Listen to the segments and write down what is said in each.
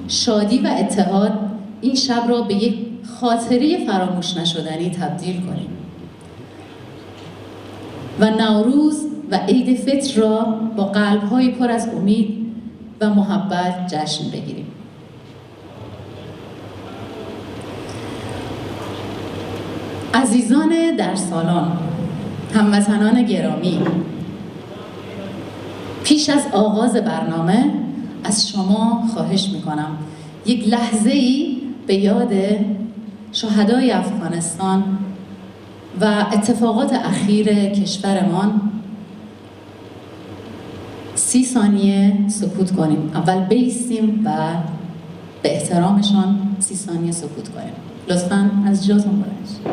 شادی و اتحاد این شب را به یک خاطره فراموش نشدنی تبدیل کنیم و نوروز و عید فطر را با قلب‌های پر از امید و محبت جشن بگیریم. عزیزان در سالن، هموطنان گرامی، پیش از آغاز برنامه از شما خواهش میکنم یک لحظه‌ای به یاد شهدای افغانستان و اتفاقات اخیر کشورمان 30 ثانیه سکوت کنیم. اول بایستیم و به احترامشان 30 ثانیه سکوت کنیم. لطفاً از جاتون بلند شید.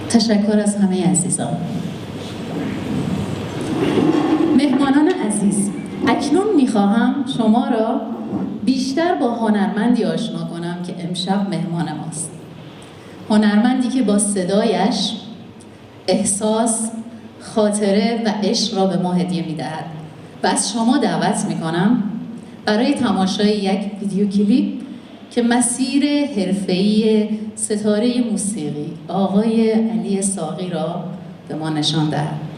تشکر از همه عزیزان. مهمانان عزیز، اکنون میخواهم شما را بیشتر با هنرمندی آشنا کنم که امشب مهمان ماست. هنرمندی که با صدایش احساس، خاطره و عشق را به ما هدیه میدهد و از شما دعوت میکنم برای تماشای یک ویدیو کلیپ که مسیر حرفه‌ای ستاره موسیقی آقای علی ساقی را به ما نشان دهد.